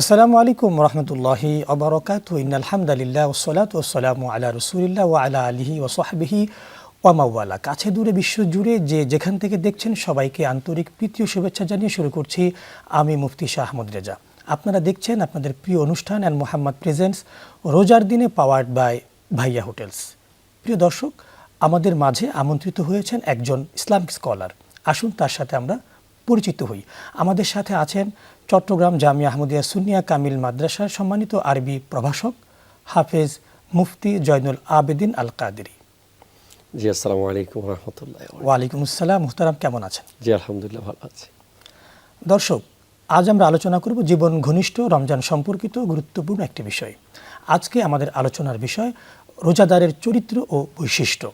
আসসালামু আলাইকুম রহমতুল্লাহি আবরাকাতুহু ইন্নাল হামদালিল্লাহ ওয়াসসালাতু ওয়াসসালামু আলা রাসূলিল্লাহ ওয়া আলা আলিহি ওয়া সাহবিহি ওয়া মাওয়ালা। কাছে দূরে বিশ্ব জুড়ে যেখান থেকে দেখছেন সবাইকে আন্তরিক প্রীতি ও শুভেচ্ছা জানিয়ে শুরু করছি আমি মুফতি শাহ আহমদ রেজা। আপনারা দেখছেন আপনাদের প্রিয় অনুষ্ঠান অ্যান্ড মোহাম্মদ প্রেজেন্টস রোজার দিনে পাওয়ার্ড বাই ভাইয়া হোটেলস। প্রিয় দর্শক, আমাদের মাঝে আমন্ত্রিত হয়েছেন একজন ইসলামিক স্কলার। আসুন তার সাথে আমরা পরিচিত হই। আমাদের সাথে আছেন চট্টগ্রাম জামিয়া আহমদিয়া সুন্নিয়া কামিল মাদ্রাসার সম্মানিত আরবি প্রভাষক হাফেজ মুফতি জয়নুল আবেদিন আল কাদেরী। জি, আসসালামু আলাইকুম রহমতুল্লাহ। ওয়ালাইকুম আসসালাম। মুহতারাম, কেমন আছেন? জি, আলহামদুলিল্লাহ, ভালো আছি। দর্শক, আজ আমরা আলোচনা করব জীবন ঘনিষ্ঠ রমজান সম্পর্কিত গুরুত্বপূর্ণ একটি বিষয়। আজকে আমাদের আলোচনার বিষয় রোজাদারের চরিত্র ও বৈশিষ্ট্য।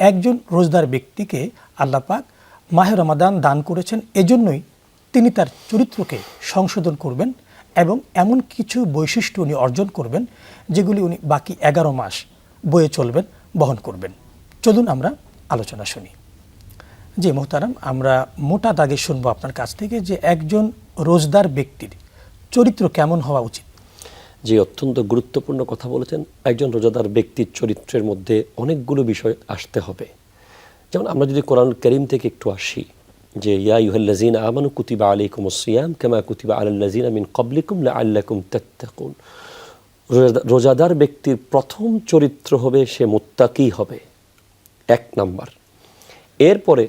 একজন রোজাদার ব্যক্তিকে আল্লাহ পাক মাহে রমাদান দান করেছেন, এজন্যই তিনি তার চরিত্রকে সংশোধন করবেন এবং এমন কিছু বৈশিষ্ট্য উনি অর্জন করবেন যেগুলি উনি বাকি 11 মাস বয়ে চলবেন, বহন করবেন। চলুন আমরা আলোচনা শুনি। জি মোহতারাম, আমরা মোটা দাগে শুনবো আপনার কাছ থেকে যে একজন রোজদার ব্যক্তির চরিত্র কেমন হওয়া উচিত। জি, অত্যন্ত গুরুত্বপূর্ণ কথা বলেছেন। একজন রোজাদার ব্যক্তির চরিত্রের মধ্যে অনেকগুলো বিষয় আসতে হবে। যেমন আমরা যদি কোরআন কারীম থেকে একটু আসি, যে ইয়া আইয়ুহাল্লাযীনা আমানু কুতিবা আলাইকুমুস সিয়াম কামা কুতিবা আলাল্লাযীনা মিন ক্বাবলিকুম লাআল্লাকুম তাত্তাকুন। রোজাদার ব্যক্তির প্রথম চরিত্র হবে সে মুত্তাকি হবে, 1 নাম্বার। এরপরে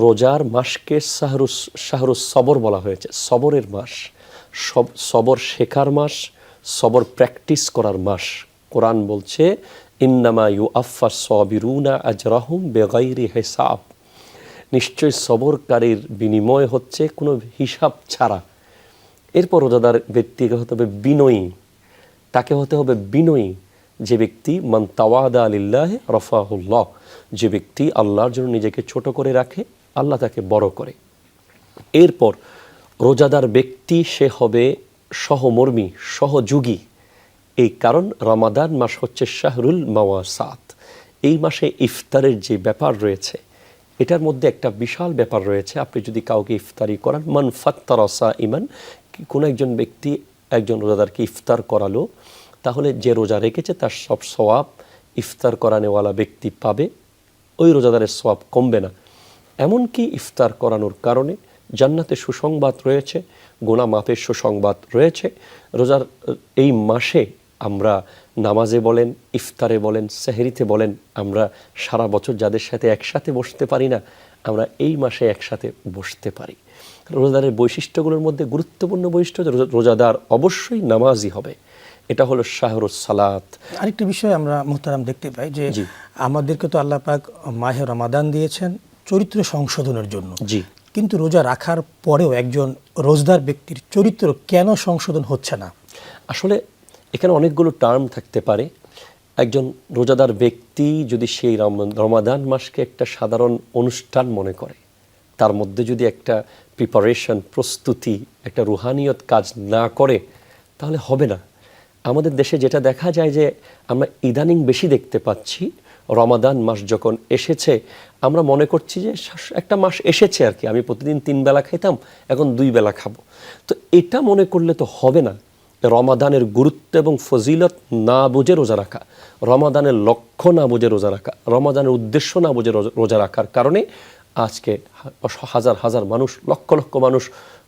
রোজার মাসকে শাহরুস সবর বলা হয়েছে, সবরের মাস, সবর শেখার মাস, সবর প্র্যাকটিস করার মাস। কোরআন বলছে ইন্নামা ইউআফফাস সাবিরুনা আজরাহুম বিগাইরি হিসাব। নিশ্চয় সবরকারীর বিনিময় হচ্ছে কোনো হিসাব ছাড়া। এরপর রোজাদার ব্যক্তিকে হতে হবে বিনয়ী, তাকে হতে হবে বিনয়ী। যে ব্যক্তি মান তাওয়াদা লিল্লাহি রাফাহুল্লাহ, যে ব্যক্তি আল্লাহর জন্য নিজেকে ছোট করে রাখে, আল্লাহ তাকে বড় করে। এরপর রোজাদার ব্যক্তি সে হবে সহমর্মী, সহযোগী। এই কারণ রমাদান মাস হচ্ছে শাহরুল মাওয়াসাত। এই মাসে ইফতারের যে ব্যাপার রয়েছে, এটার মধ্যে একটা বিশাল ব্যাপার রয়েছে। আপনি যদি কাউকে ইফতারি করান, মান ফাত্তারা সাইমান, কোনো একজন ব্যক্তি একজন রোজাদারকে ইফতার করালো, তাহলে যে রোজা রেখেছে তার সব সওয়াব ইফতার করানোওয়ালা ব্যক্তি পাবে, ওই রোজাদারের সওয়াব কমবে না। এমনকি ইফতার করানোর কারণে জান্নাতে সুসংবাদ রয়েছে, গুনাহ মাফের সুসংবাদ রয়েছে। রোজার এই মাসে আমরা নামাজে বলেন, ইফতারে বলেন, সেহরিতে বলেন, আমরা সারা বছর যাদের সাথে একসাথে বসতে পারি না, আমরা এই মাসে একসাথে বসতে পারি। রোজাদারের বৈশিষ্ট্যগুলোর মধ্যে গুরুত্বপূর্ণ বৈশিষ্ট্য, রোজাদার অবশ্যই নামাজি হবে। এটা হলো শাহরুস সালাত। আরেকটা বিষয় আমরা মুহতারাম দেখতে পাই যে আমাদেরকে তো আল্লাহ পাক মাহে রমাদান দিয়েছেন চরিত্র সংশোধনের জন্য। জি, কিন্তু রোজা রাখার পরেও একজন রোজদার ব্যক্তির চরিত্র কেন সংশোধন হচ্ছে না? আসলে এখানে অনেকগুলো টার্ম থাকতে পারে। একজন রোজাদার ব্যক্তি যদি সেই রমাদান মাসকে একটা সাধারণ অনুষ্ঠান মনে করে, তার মধ্যে যদি একটা প্রিপারেশন, প্রস্তুতি, একটা রুহানিয়ত কাজ না করে, তাহলে হবে না। আমাদের দেশে যেটা দেখা যায় যে আমরা ইদানিং বেশি দেখতে পাচ্ছি, রমাদান মাস যখন এসেছে আমরা মনে করছি যে একটা মাস এসেছে আর কি, আমি প্রতিদিন 3 বেলা খাইতাম, এখন 2 বেলা খাবো। তো এটা মনে করলে তো হবে না। রমাদানের গুরুত্ব এবং ফজিলত না বুঝে রোজা রাখা, রমাদানের লক্ষ্য না বুঝে রোজা রাখা, রমাদানের উদ্দেশ্য না বুঝে রোজা রাখার কারণে আজকে হাজার হাজার মানুষ, লক্ষ লক্ষ মানুষ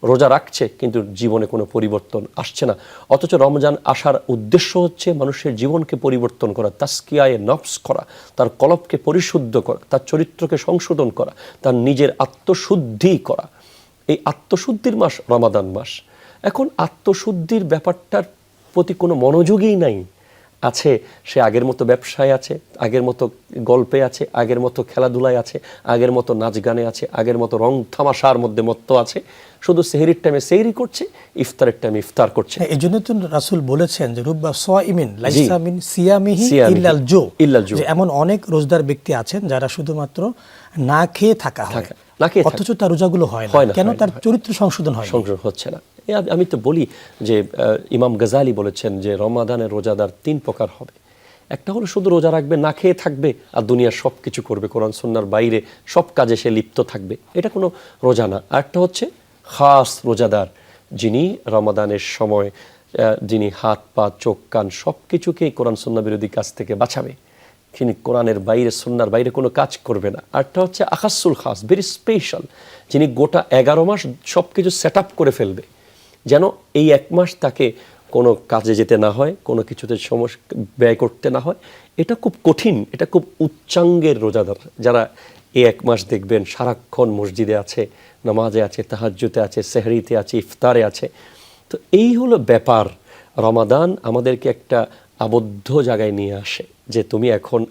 রোজা রাখছে কিন্তু জীবনে কোনো পরিবর্তন আসছে না। অথচ রমজান আসার উদ্দেশ্য হচ্ছে মানুষের জীবনকে পরিবর্তন করা, তাসকিয়ায়ে নফস করা, তার কলবকে পরিশুদ্ধ করা, তার চরিত্রকে সংশোধন করা, তার নিজের আত্মশুদ্ধি করা। এই আত্মশুদ্ধির মাস রমাদান মাস। এখন আত্মশুদ্ধির ব্যাপারটার প্রতি কোনো মনোযোগই নাই। আছে সে আগের মতো ব্যবসায় আছে, আগের মতো গল্পে আছে, আগের মতো খেলাধুলায় আছে, আগের মতো নাচ গানে আছে, আগের মতো রং তামাশার মধ্যে মত্ত আছে। শুধু সেহরির টাইমে সেহরি করছে, ইফতারের টাইমে ইফতার করছে। এই জন্য তো রাসূল বলেছেন যে রুব্বা সাইমিন লাইসা মিন সিয়ামিহি ইল্লাল জু, যে এমন অনেক রোজাদার ব্যক্তি আছেন যারা শুধুমাত্র না খেয়ে থাকা হয়, অথচ তার রোজাগুলো হয় না। কেন? তার চরিত্র সংশোধন হচ্ছে না। আমি তো বলি যে ইমাম গাজালি বলেছেন যে রমাদানের রোজাদার 3 প্রকার হবে। একটা হলো শুধু রোজা রাখবে, না খেয়ে থাকবে, আর দুনিয়ার সব কিছু করবে, কোরআন সুন্নাহর বাইরে সব কাজে সে লিপ্ত থাকবে, এটা কোনো রোজা না। আরেকটা হচ্ছে খাস রোজাদার, যিনি রমাদানের সময় যিনি হাত পা চোখ কান সব কিছুকেই কোরআন সুন্নাহ বিরোধী কাজ থেকে বাঁচাবে, তিনি কোরআনের বাইরে সুন্নাহর বাইরে কোনো কাজ করবে না। আরটা হচ্ছে আখাসুল খাস, ভেরি স্পেশাল, যিনি গোটা 11 মাস সব কিছু সেট আপ করে ফেলবে, যেন এই 1 মাস তাকে কোনো কাজে যেতে না হয়, কোনো কিছুতে সময় ব্যয় করতে না হয়। এটা খুব কঠিন, এটা খুব উচ্চাঙ্গের রোজাদার যারা এই 1 মাস দেখবেন সারাক্ষণ মসজিদে আছে, নামাজে আছে, তাহাজ্জুদে আছে, সেহরিতে আছে, ইফতারে আছে। তো এই হলো ব্যাপার। রমাদান আমাদেরকে একটা আবদ্ধ জায়গায় নিয়ে আসে যে তুমি এখন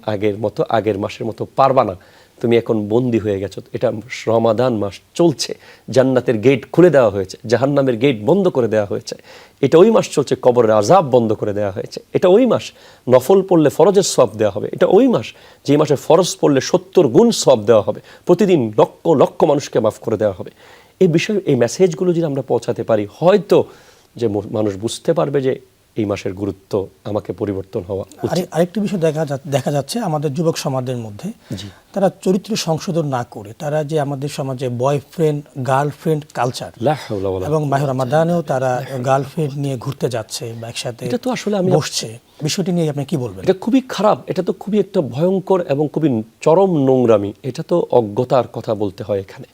আগের মাসের মতো পারবা না, তুমি এখন বন্দী হয়ে গেছো। এটা রমাদান মাস চলছে, জান্নাতের গেট খুলে দেওয়া হয়েছে, জাহান্নামের গেট বন্ধ করে দেওয়া হয়েছে। এটা ওই মাস চলছে, কবরের আযাব বন্ধ করে দেওয়া হয়েছে। এটা ওই মাস নফল পড়লে ফরজের সওয়াব দেওয়া হবে। এটা ওই মাস যে মাসে ফরজ পড়লে 70 গুণ সওয়াব দেওয়া হবে, প্রতিদিন লক্ষ লক্ষ মানুষকে মাফ করে দেওয়া হবে। এই বিষয়, এই মেসেজগুলো যদি আমরা পৌঁছাতে পারি, হয়তো যে মানুষ বুঝতে পারবে যে এই মাসের গুরুত্ব, আমাকে পরিবর্তন হওয়া উচিত। আরেকটি বিষয় দেখা যাচ্ছে আমাদের যুবক সমাজের মধ্যে, তারা চরিত্র সংশোধন না করে তারা যে আমাদের সমাজে বয়ফ্রেন্ড গার্লফ্রেন্ড কালচার, এবং মাহে রমাদানেও তারা গার্লফ্রেন্ড নিয়ে ঘুরতে যাচ্ছে বা একসাথে এটা তো আসলে আমি বসছে, বিষয়টি নিয়ে আপনি কি বলবেন? এটা খুবই খারাপ, এটা তো খুবই একটা ভয়ঙ্কর এবং খুবই চরম নোংরামি। এটা তো অজ্ঞতার কথা বলতে হয় এখানে।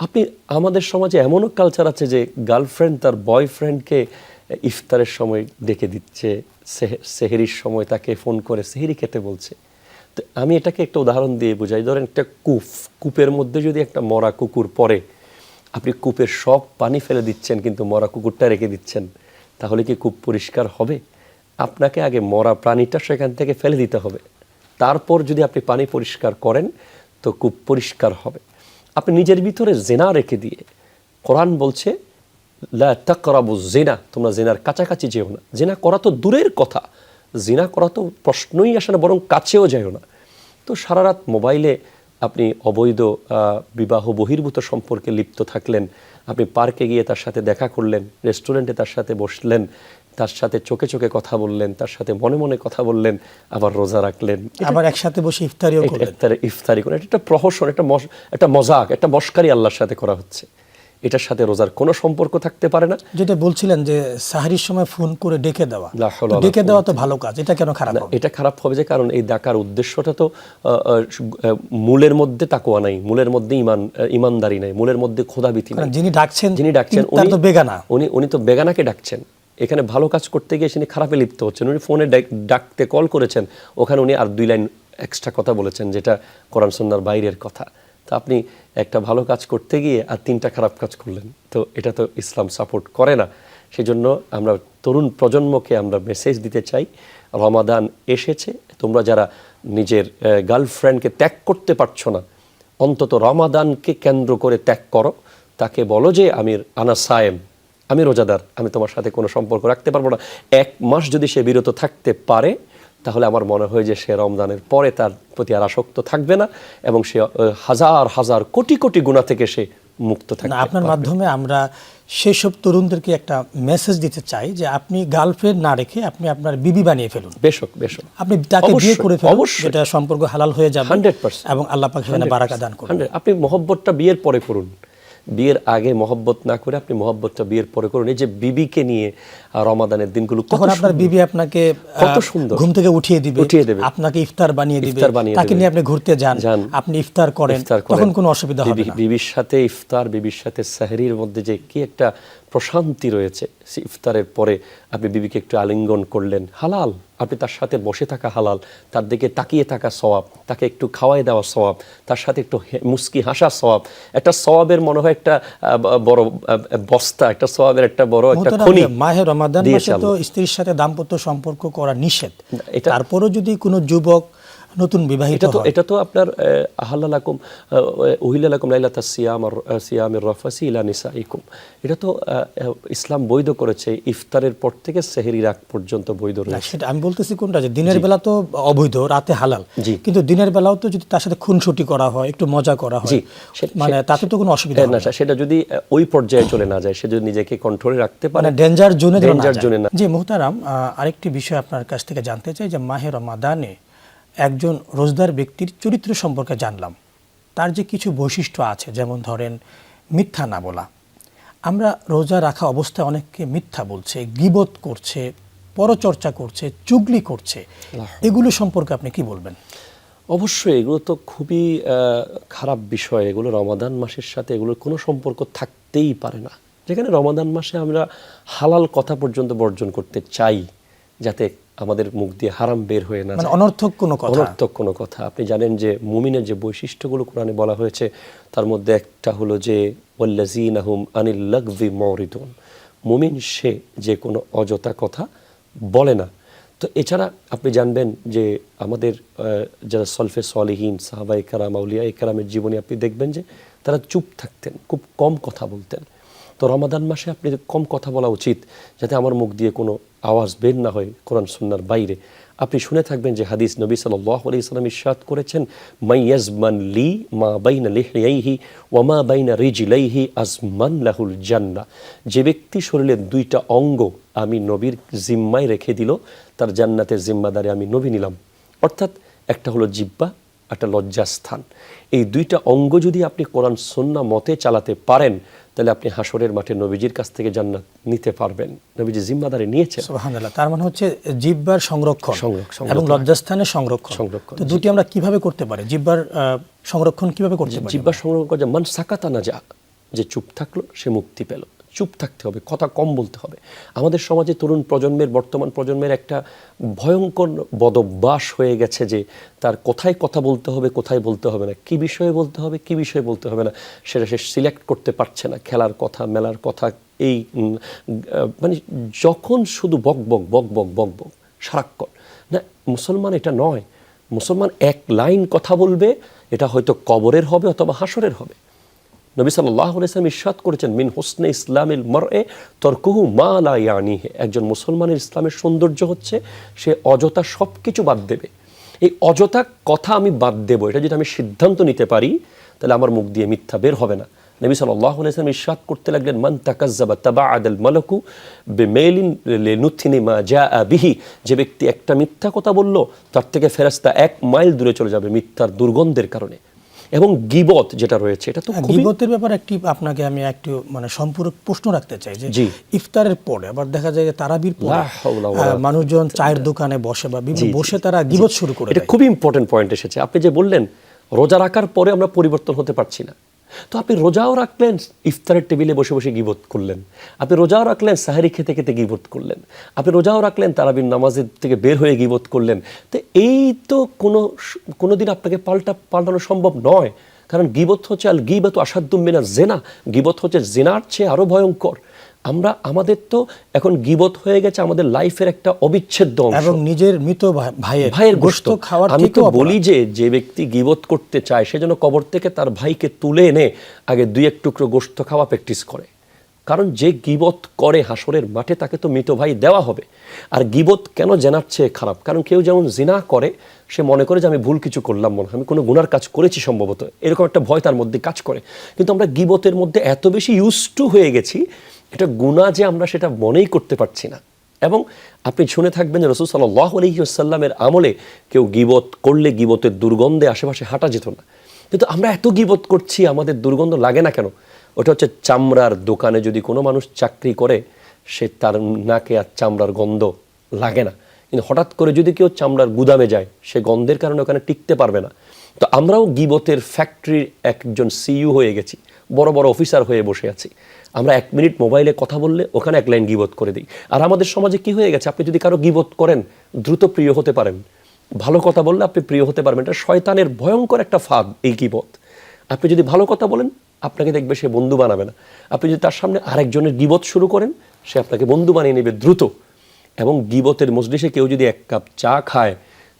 আপনি আমাদের সমাজে এমনও কালচার আছে যে গার্লফ্রেন্ড তার বয়ফ্রেন্ডকে ইফতারের সময় ডেকে দিচ্ছে, সেহরির সময় তাকে ফোন করে সেহরি খেতে বলছে। তো আমি এটাকে একটা উদাহরণ দিয়ে বোঝাই। ধরেন একটা কূপের মধ্যে যদি একটা মরা কুকুর পড়ে, আপনি কূপের সব পানি ফেলে দিচ্ছেন কিন্তু মরা কুকুরটা রেখে দিচ্ছেন, তাহলে কি কূপ পরিষ্কার হবে? আপনাকে আগে মরা প্রাণীটা সেখান থেকে ফেলে দিতে হবে, তারপর যদি আপনি পানি পরিষ্কার করেন তো কূপ পরিষ্কার হবে। আপনি নিজের ভিতরে জেনা রেখে দিয়ে, কোরআন বলছে লা তাকরাবু জিনা, তোমরা জিনার কাছাকাছি যেও না। জিনা করা তো দূরের কথা, জিনা করা তো প্রশ্নই আসে না, বরং কাছেও যায়ও না। তো সারা রাত মোবাইলে আপনি অবৈধ বিবাহ বহির্ভূত সম্পর্কে লিপ্ত থাকলেন, আপনি পার্কে গিয়ে তার সাথে দেখা করলেন, রেস্টুরেন্টে তার সাথে বসলেন, তার সাথে চোখে চোখে কথা বললেন, তার সাথে মনে মনে কথা বললেন, আবার রোজা রাখলেন, আবার একসাথে বসে ইফতারিও করলেন। ইফতারি করেন। এটা একটা প্রহসন, একটা মজাক, একটা মস্কারি আল্লাহর সাথে করা হচ্ছে। এটার সাথে রোজার কোনো সম্পর্ক থাকতে পারে না। যেটা বলছিলেন যে সাহরির সময় ফোন করে ডেকে দেওয়া তো ভালো কাজ, এটা কেন খারাপ হবে? এটা খারাপ হবে যে কারণ এই ডাকার উদ্দেশ্যটা তো মূলের মধ্যে তাকওয়া নাই, মূলের মধ্যে ইমানদারি নাই, মূলের মধ্যে খোদাভীতি নাই। যিনি ডাকছেন উনি তো বেগানা, উনি তো বেগানাকে ডাকছেন। এখানে ভালো কাজ করতে গিয়ে তিনি খারাপে লিপ্ত হচ্ছেন। উনি ফোনে ডাকতে কল করেছেন, ওখানে উনি আর 2 লাইন এক্সট্রা কথা বলেছেন, যেটা কোরআন সুন্নাহর বাইরের কথা। তো আপনি একটা ভালো কাজ করতে গিয়ে আর 3টা খারাপ কাজ করলেন, তো এটা তো ইসলাম সাপোর্ট করে না। সেজন্য আমরা তরুণ প্রজন্মকে আমরা মেসেজ দিতে চাই, রমাদান এসেছে, তোমরা যারা নিজের গার্লফ্রেন্ডকে ত্যাগ করতে পারছো না, অন্তত রমাদানকে কেন্দ্র করে ত্যাগ করো। তাকে বলো যে আনা সায়েম, আমি রোজাদার, আমি তোমার সাথে কোনো সম্পর্ক রাখতে পারবো না। 1 মাস যদি সে বিরত থাকতে পারে, তাহলে আমার মনে হয় যে সে রমজানের পরে তার প্রতি আর আসক্ত থাকবে না, এবং সে হাজার হাজার কোটি কোটি গুনাহ থেকে সে মুক্ত থাকবে। আপনার মাধ্যমে আমরা সেসব তরুণদেরকে একটা মেসেজ দিতে চাই যে আপনি গার্লফ্রেন্ড না রেখে আপনি আপনার বিবি বানিয়ে ফেলুন। বেশক আপনি তাকে বিয়ে করে ফেলুন, এটা সম্পর্ক হালাল হয়ে যাবে 100%, এবং আল্লাহ পাক সেখানে বারাকা দান করবেন। আপনি মহব্বতটা বিয়ের পরে করুন, বিয়ের আগে মহব্বত না করে আপনি মহব্বতটা বিয়ের পরে করুন। এই যে বিবিকে নিয়ে রমাদানের দিনগুলো, তখন আপনার বিবি আপনাকে কত সুন্দর ঘুম থেকে উঠিয়ে দিবে, আপনাকে ইফতার বানিয়ে দিবে, তাকে নিয়ে আপনি ঘুরতে যান, আপনি ইফতার করেন, তখন কোনো অসুবিধা হবে না। বিবির সাথে ইফতার, বিবির সাথে সাহরির মধ্যে যে কি একটা প্রশান্তি রয়েছে। ইফতারের পরে আপনি বিবিকে একটু আলিঙ্গন করলেন, হালাল। আপনি তার সাথে বসে থাকা হালাল, তার দিকে তাকিয়ে থাকা সওয়াব, তাকে একটু খাওয়াই দেওয়া সওয়াব, তার সাথে একটু মুস্কি হাসা সওয়াব। একটা সওয়াবের মনে হয় একটা বড় বস্তা, একটা সওয়াবের একটা বড় একটা খনি। মাহে রমাদান মাসে তো স্ত্রীর সাথে দাম্পত্য সম্পর্ক করা নিষেধ, তারপরও যদি কোনো যুবক নতুন বিবাহিত হয়, এটা তো আপনার আহাল্লাকুম উহিল্লাকুম লাইলাতাস সিয়ামের রাফাসি ইলা নিসাইকুম, এটা তো ইসলাম বৈধ করেছে। ইফতারের পর থেকে সেহরির আগ পর্যন্ত বৈধ রয়েছে। সেটা আমি বলতেছি কোনটা, যে দিনের বেলা তো অবৈধ, রাতে হালাল, কিন্তু দিনের বেলাও তো যদি তার সাথে খুনসুটি করা হয়, একটু মজা করা হয়, মানে তাতে তো কোনো অসুবিধা না। সেটা যদি ওই পর্যায়ে চলে না যায়, সে যদি নিজেকে কন্ট্রোলে রাখতে পারে, মানে ডেঞ্জার জোনে না। জি মুহতারাম, আরেকটি বিষয় আপনার কাছ থেকে জানতে চাই যে মাহে রমাদানে একজন রোজদার ব্যক্তির চরিত্র সম্পর্কে জানলাম, তার যে কিছু বৈশিষ্ট্য আছে, যেমন ধরেন মিথ্যা না বলা, আমরা রোজা রাখা অবস্থায় অনেককে মিথ্যা বলছে, গীবত করছে, পরচর্চা করছে, চুগলি করছে, এগুলো সম্পর্কে আপনি কি বলবেন? অবশ্যই এগুলো তো খুবই খারাপ বিষয়। এগুলো রমাদান মাসের সাথে এগুলোর কোনো সম্পর্ক থাকতেই পারে না। যেখানে রমাদান মাসে আমরা হালাল কথা পর্যন্ত বর্জন করতে চাই, যাতে আমাদের মুখ দিয়ে হারাম বের হয়ে না যায়, অনর্থক কোনো কথা। অনর্থক কোনো কথা। আপনি জানেন যে মুমিনের যে বৈশিষ্ট্যগুলো কোরআনে বলা হয়েছে, তার মধ্যে একটা হলো যে ওয়াল্লাযীনা হুম আনিল লাগযি মুরিদুন। মুমিন সে যে কোনো অযথা কথা বলে না। তো এছাড়া আপনি জানবেন যে আমাদের যারা সলফে সলিহিন, সাহাবায়ে কেরাম, আউলিয়ায়ে কেরামের জীবনী আপনি দেখবেন যে তারা চুপ থাকতেন, খুব কম কথা বলতেন। তো রমাদান মাসে আপনি কম কথা বলা উচিত, যাতে আমার মুখ দিয়ে কোনো আওয়াজ বের না হয় কোরআন সুন্নাহর বাইরে। আপনি শুনে থাকবেন যে হাদিস নবী সাল্লাল্লাহু আলাইহি ওয়াসাল্লাম ইরশাদ করেছেন, মাইয়াজমান লি মা বাইনা লিহইয়াইহি ওয়া মা বাইনা রিজলাইহি আজমান লাহুল জান্নাহ। যে ব্যক্তি শরীরের দুইটা অঙ্গ আমি নবীর জিম্মায় রেখে দিল, তার জান্নাতের জিম্মাদারি আমি নবী নিলাম। অর্থাৎ একটা হলো জিহ্বা, একটা লজ্জাস্থান। এই দুইটা অঙ্গ যদি আপনি কোরআন সুন্নাহ মতে চালাতে পারেন, তাহলে আপনি হাসরের মাঠে নবীজির কাছ থেকে জান্নাত নিতে পারবেন। নবীজি জিম্মাদারি নিয়েছেন। সুবহানাল্লাহ। তার মানে হচ্ছে জিহ্বার সংরক্ষণ এবং লজ্জাস্থানের সংরক্ষণ। তো দুটি আমরা কিভাবে করতে পারি? জিহ্বার সংরক্ষণ কিভাবে করতে পারি? জিহ্বার সংরক্ষণ করে মান সাকাতা না যা, যে চুপ থাকলো সে মুক্তি পেল। চুপ থাকতে হবে, কথা কম বলতে হবে। আমাদের সমাজে তরুণ প্রজন্মের, বর্তমান প্রজন্মের একটা ভয়ঙ্কর বদভ্যাস হয়ে গেছে যে তার কোথায় কথা বলতে হবে, কোথায় বলতে হবে না, কি বিষয়ে বলতে হবে, কি বিষয়ে বলতে হবে না, সেটা সে সিলেক্ট করতে পারছে না। খেলার কথা, মেলার কথা, এই মানে যখন শুধু বক বক বক বক বক বক সারাক্ষণ। না, মুসলমান এটা নয়। মুসলমান এক লাইন কথা বলবে, এটা হয়তো কবরের হবে অথবা হাসরের হবে। নবী সাল্লাল্লাহু আলাইহি ওয়াসাল্লাম ইরশাদ করেছেন, মিন হুসনে ইসলামিল মারএ তারকুহু মা লা ইয়ানিহি। একজন মুসলমানের ইসলামের সৌন্দর্য হচ্ছে সে অযথা সব কিছু বাদ দেবে। এই অযথা কথা আমি বাদ দেব, এটা যদি আমি সিদ্ধান্ত নিতে পারি, তাহলে আমার মুখ দিয়ে মিথ্যা বের হবে না। নবী সাল্লাল্লাহু আলাইহি ওয়াসাল্লাম ইরশাদ করতে লাগলেন, মান তাকাজ্জাবা তাবাআদাল মালাকু বিমাইলিন লিনুথিনি মা জাআ বিহি। যে ব্যক্তি একটা মিথ্যা কথা বলল, তার থেকে ফেরেশতা 1 মাইল দূরে চলে যাবে মিথ্যার দুর্গন্ধের কারণে। এবং গীবত যেটা রয়েছে, এটা তো গীবতের ব্যাপারে আপনাকে আমি একটু সম্পূরক প্রশ্ন রাখতে চাই যে ইফতারের পরে আবার দেখা যায় যে তারাবির পরে মানুষজন চায়ের দোকানে বসে বা বিভিন্ন বসে তারা গীবত শুরু করে। এটা খুবই ইম্পর্টেন্ট পয়েন্ট এসেছে। আপনি যে বললেন রোজা রাখার পরে আমরা পরিবর্তন হতে পারছি না, তো আপনি রোজাও রাখলেন, ইফতারের টেবিলে বসে বসে গীবত করলেন। আপনি রোজাও রাখলেন, সাহারি খেতে খেতে গীবত করলেন। আপনি রোজাও রাখলেন, তারাবির নামাজের থেকে বের হয়ে গীবত করলেন। তো এই তো কোনো দিন আপনাকে পাল্টানো সম্ভব নয়। কারণ গীবত হচ্ছে আল গীবাতু আসাদ্দু মিনাজ জিনা। গীবত হচ্ছে জিনার চেয়ে আরো ভয়ঙ্কর। আমাদের তো এখন গীবত হয়ে গেছে আমাদের লাইফের একটা অবিচ্ছেদ্য অংশ, এবং নিজের মৃত ভাইয়ের গোশত খাওয়ার। আমি তো বলি যে ব্যক্তি গীবত করতে চায়, সে যেন কবর থেকে তার ভাইকে তুলে এনে আগে 2-1 টুকরো গোশত খাওয়া প্র্যাকটিস করে। কারণ যে গীবত করে হাসরের মাঠে তাকে তো মৃত ভাই দেওয়া হবে। আর গীবত কেন জেনার চেয়ে খারাপ? কারণ কেউ যেমন জিনা করে, সে মনে করে যে আমি ভুল কিছু করলাম, মনে আমি কোনো গুনার কাজ করেছি সম্ভবত, এরকম একটা ভয় তার মধ্যে কাজ করে। কিন্তু আমরা গীবতের মধ্যে এত বেশি ইউজড টু হয়ে গেছি, এটা গুনাহ যে আমরা সেটা মনেই করতে পারছি না। এবং আপনি শুনে থাকবেন যে রাসূল সাল্লাল্লাহু আলাইহি ওয়াসাল্লামের আমলে কেউ গীবত করলে গীবতের দুর্গন্ধে আশেপাশে হাঁটা যেত না। কিন্তু আমরা এত গীবত করছি, আমাদের দুর্গন্ধ লাগে না কেন? ওটা হচ্ছে চামড়ার দোকানে যদি কোনো মানুষ চাকরি করে, সে তার নাকে আর চামড়ার গন্ধ লাগে না। কিন্তু হঠাৎ করে যদি কেউ চামড়ার গুদামে যায়, সে গন্ধের কারণে ওখানে টিকতে পারবে না। তো আমরাও গীবতের ফ্যাক্টরির একজন সিইও হয়ে গেছি, বড় বড় অফিসার হয়ে বসে আছি। আমরা 1 মিনিট মোবাইলে কথা বললে ওখানে 1 লাইন গীবত করে দিই। আর আমাদের সমাজে কি হয়ে গেছে, আপনি যদি কারো গীবত করেন, দ্রুত প্রিয় হতে পারেন। ভালো কথা বললে আপনি প্রিয় হতে পারবেন। এটা শয়তানের ভয়ঙ্কর একটা ফাঁদ এই গীবত। আপনি যদি ভালো কথা বলেন, আপনাকে দেখবে সে বন্ধু বানাবে না। আপনি যদি তার সামনে আরেকজনের গীবত শুরু করেন, সে আপনাকে বন্ধু বানিয়ে নেবে দ্রুত। এবং গীবতের মজলিসে কেউ যদি 1 কাপ চা খায়,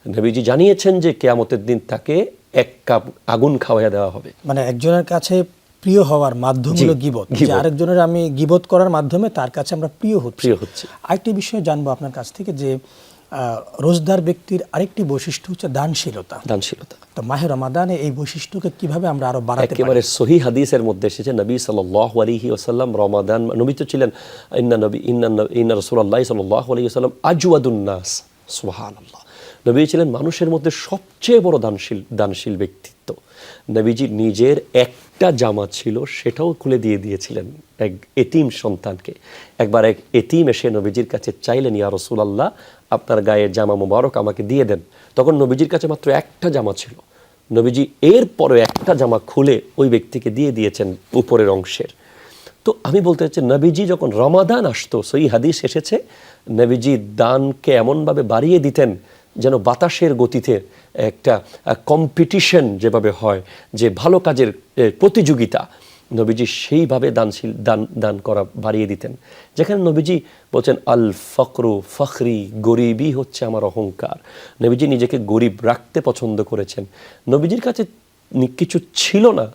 নবীজি জানিয়েছেন যে কিয়ামতের দিন তাকে 1 কাপ আগুন খাওয়াইয়া দেওয়া হবে। মানে একজনের কাছে প্রিয় হওয়ার মাধ্যম হলো গীবত। আরেকজনের আমি গীবত করার মাধ্যমে তার কাছে আমরা প্রিয় হচ্ছি। আরেকটি বিষয় জানবো আপনার কাছ থেকে যে রোজদার ব্যক্তির আরেকটি বৈশিষ্ট্য হচ্ছে দানশীলতা। তো মাহে রমাদানে এই বৈশিষ্ট্যকে কিভাবে আমরা আরো বাড়াতে পারি? একেবারে সহিহ হাদিসের মধ্যে এসেছে, নবী সাল্লাল্লাহু আলাইহি ওয়াসাল্লাম রমাদান, নবী তো ছিলেন ইন্না রাসূলুল্লাহ সাল্লাল্লাহু আলাইহি ওয়াসাল্লাম আজওয়াদুন নাস। সুবহানাল্লাহ। নবী ছিলেন মানুষের মধ্যে সবচেয়ে বড় দানশীল ব্যক্তিত্ব। নবীজি নিজের 1 একটা জামা ছিল সেটাও খুলে দিয়ে দিয়েছিলেন এক এতিম সন্তানকে। একবার এক এতিম এসে নবীজির কাছে চাইলেন, ইয়া রাসূলুল্লাহ আপনার গায়ের জামা মোবারক আমাকে দিয়ে দেন। তখন নবীজির কাছে মাত্র একটা জামা ছিল। নবীজি এরপরে একটা জামা খুলে ওই ব্যক্তিকে দিয়ে দিয়েছেন উপরের অংশের। তো আমি বলতে চাচ্ছি, নবীজি যখন রমাদান আসতো, সই হাদিস এসেছে, নবীজি দানকে এমনভাবে বাড়িয়ে দিতেন যেন বাতাসের গতিতে একটা কম্পিটিশন যেভাবে হয়, যে ভালো কাজের প্রতিযোগিতা, নবীজি সেইভাবে দান করা বাড়িয়ে দিতেন। যেখানে নবীজি বলছেন আল ফকরু ফখরি, গরিবই হচ্ছে আমার অহংকার। নবীজি নিজেকে গরিব রাখতে পছন্দ করেছেন। নবীজির কাছে কিছু ছিল না,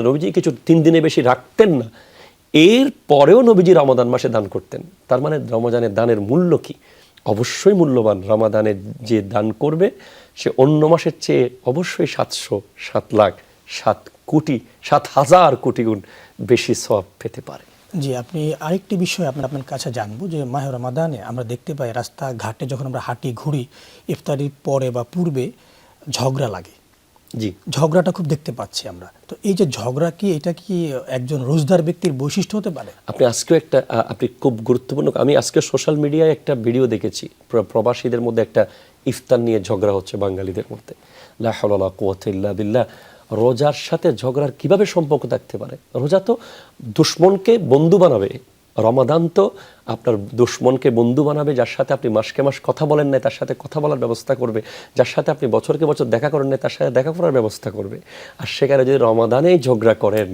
নবীজি কিছু 3 দিনে বেশি রাখতেন না, এর পরেও নবীজি রমাদান মাসে দান করতেন। তার মানে রমজানের দানের মূল্য কি? অবশ্যই মূল্যবান। রমাদানে যে দান করবে সে অন্য মাসের চেয়ে অবশ্যই 700, 7 লাখ, 7 কোটি, 7,000 কোটি গুণ বেশি সওয়াব পেতে পারে। জি, আপনি আরেকটি বিষয় আপনার কাছে জানবো যে মাহে রমাদানে আমরা দেখতে পাই রাস্তাঘাটে যখন আমরা হাঁটি ঘুরি, ইফতারির পরে বা পূর্বে ঝগড়া লাগে। জি, ঝগড়াটা খুব দেখতে পাচ্ছি আমরা। তো এই যে ঝগড়া এটা কি একজন রোজদার ব্যক্তির বৈশিষ্ট্য হতে পারে? আপনি খুব গুরুত্বপূর্ণ, আমি আজকে সোশ্যাল মিডিয়ায় একটা ভিডিও দেখেছি, প্রবাসীদের মধ্যে একটা ইফতার নিয়ে ঝগড়া হচ্ছে বাঙালিদের মধ্যে। লা হাওলা ওয়ালা কুওয়াতা ইল্লা বিল্লাহ। রোজার সাথে ঝগড়ার কিভাবে সম্পর্ক থাকতে পারে? রোজা তো দুশ্মনকে বন্ধু বানাবে, রমাদান তো আপনার দুশ্মনকে বন্ধু বানাবে। যার সাথে আপনি মাসকে মাস কথা বলেন না তার সাথে কথা বলার ব্যবস্থা করবে, যার সাথে আপনি বছরকে বছর দেখা করেন না তার সাথে দেখা করার ব্যবস্থা করবে। আর সেখানে যদি রমাদানেই ঝগড়া করেন,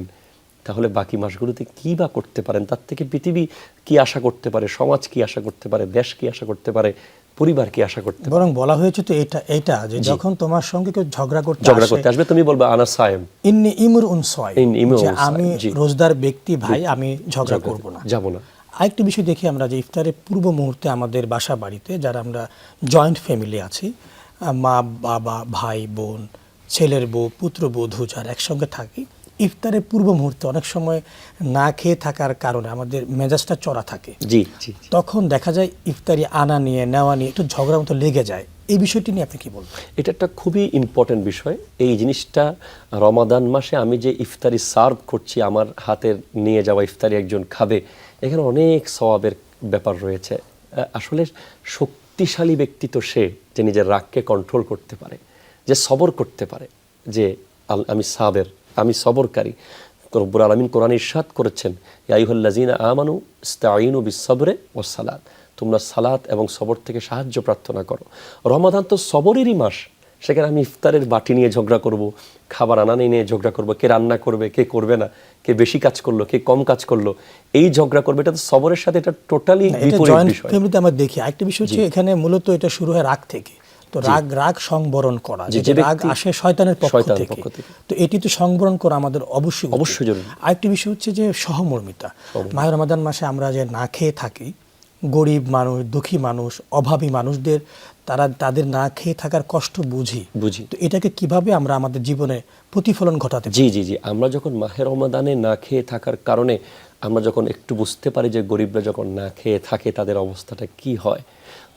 তাহলে বাকি মাসগুলোতে কী বা করতে পারেন? তার থেকে পৃথিবী কি আশা করতে পারে, সমাজ কি আশা করতে পারে, দেশ কি আশা করতে পারে, পরিবার কি আশা করতে পারে? বরং বলা হয়েছে তো এটা যে যখন তোমার সঙ্গে কেউ ঝগড়া করতে আসবে, তুমি বলবে আনা সায়েম, ইন্নী ইমরুন সায়েম, যে আমি রোজদার ব্যক্তি ভাই, আমি ঝগড়া করব না, যাব না। আরেকটি বিষয় দেখি আমরা যে ইফতারের পূর্ব মুহূর্তে আমাদের বাসা বাড়িতে যারা আমরা জয়েন্ট ফ্যামিলি আছি, মা বাবা ভাই বোন ছেলের বউ পুত্রবধূ যারা একসঙ্গে থাকি, ইফতারের পূর্ব মুহূর্তে অনেক সময় না খেয়ে থাকার কারণে আমাদের মেজাজটা চড়া থাকে। জি, তখন দেখা যায় ইফতারি আনা নিয়ে নেওয়া নিয়ে একটু ঝগড়ার মতো লেগে যায়। এই বিষয়টি নিয়ে আপনি কি বলবেন? এটা একটা খুবই ইম্পর্টেন্ট বিষয়। এই জিনিসটা রমাদান মাসে আমি যে ইফতারি সার্ভ করছি, আমার হাতের নিয়ে যাওয়া ইফতারি একজন খাবে, এখানে অনেক সওয়াবের ব্যাপার রয়েছে। আসলে শক্তিশালী ব্যক্তি তো সে যে নিজের রাগকে কন্ট্রোল করতে পারে, যে সবর করতে পারে, যে আমি সাবের, আমি সবরকারী। রব্বুল আলামিন কোরআনে ইরশাদ করেছেন, ইয়া আইয়ুহাল্লাযীনা আমানু ইসতাঈনু বিস-সাবরি ওয়াস-সালাত, তোমরা সালাত এবং সবর থেকে সাহায্য প্রার্থনা করো। রমাদান তো সবরেরই মাস, সেখানে আমি ইফতারের বাটি নিয়ে ঝগড়া করব, খাবার আনা নিয়ে ঝগড়া করব, কে রান্না করবে কে করবে না, কে বেশি কাজ করলো কে কম কাজ করলো, এই ঝগড়া করবে। এটা তো সবরের সাথে এটা টোটালি বিপরীত বিষয়। ফ্যামিলিতে আমরা দেখি আরেকটা বিষয় হচ্ছে এখানে মূলত এটা শুরু হয় রাগ থেকে। তো রাগ সংবরণ করা, যে রাগ আসে শয়তানের পক্ষ থেকে, তো এটি তো সংবরণ করা আমাদের অবশ্যই জরুরি। আরেকটি বিষয় হচ্ছে যে সহমর্মিতা। মাহে রমাদান মাসে আমরা যে না খেয়ে থাকি, গরিব মানুষ, দুঃখী মানুষ, অভাবী মানুষদের তাদের না খেয়ে থাকার কষ্ট বুঝি। তো এটাকে কিভাবে আমরা আমাদের জীবনে প্রতিফলন ঘটাতে? জি, আমরা যখন মাহে রমাদানে না খেয়ে থাকার কারণে আমরা যখন একটু বুঝতে পারি যে গরিবরা যখন না খেয়ে থাকে তাদের অবস্থাটা কি হয়,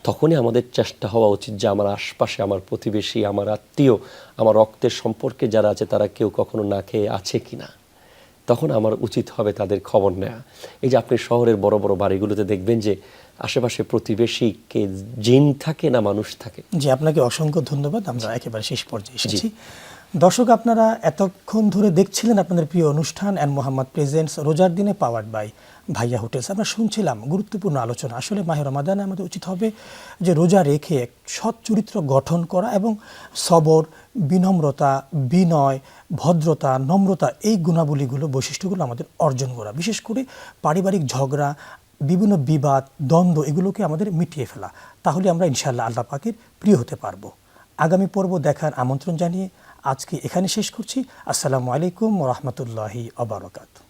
তখনই আমাদের চেষ্টা হওয়া উচিত যে আমার আশপাশে আমার প্রতিবেশী, আমার আত্মীয়, আমার রক্তের সম্পর্কে যারা আছে তারা কেউ কখনো না খেয়ে আছে কিনা। তখন আমার উচিত হবে তাদের খবর নেওয়া। এই যে আপনি শহরের বড় বড় বাড়িগুলোতে দেখবেন যে আশেপাশে প্রতিবেশীকে জিন থাকে না মানুষ থাকে। জি, আপনাকে অসংখ্য ধন্যবাদ। আমরা একেবারে শেষ পর্যায়ে এসেছি। দর্শক, আপনারা এতক্ষণ ধরে দেখছিলেন আপনাদের প্রিয় অনুষ্ঠান অ্যান্ড মোহাম্মদ প্রেজেন্টস রোজার দিনে পাওয়ার্ড বাই ভাইয়া হোটেলস। আমরা শুনছিলাম গুরুত্বপূর্ণ আলোচনা। আসলে মাহে রমাদানে আমাদের উচিত হবে যে রোজা রেখে এক সৎ চরিত্র গঠন করা এবং সবর, বিনম্রতা, বিনয়, ভদ্রতা, নম্রতা, এই গুণাবলীগুলো, বৈশিষ্ট্যগুলো আমাদের অর্জন করা। বিশেষ করে পারিবারিক ঝগড়া, বিভিন্ন বিবাদ, দ্বন্দ্ব, এগুলোকে আমাদের মিটিয়ে ফেলা। তাহলে আমরা ইনশাআল্লাহ আল্লাহ পাকের প্রিয় হতে পারবো। আগামী পর্ব দেখার আমন্ত্রণ জানিয়ে আজকে এখানে শেষ করছি। আসসালামু আলাইকুম ওয়া রাহমাতুল্লাহি ওয়া বারাকাতুহু।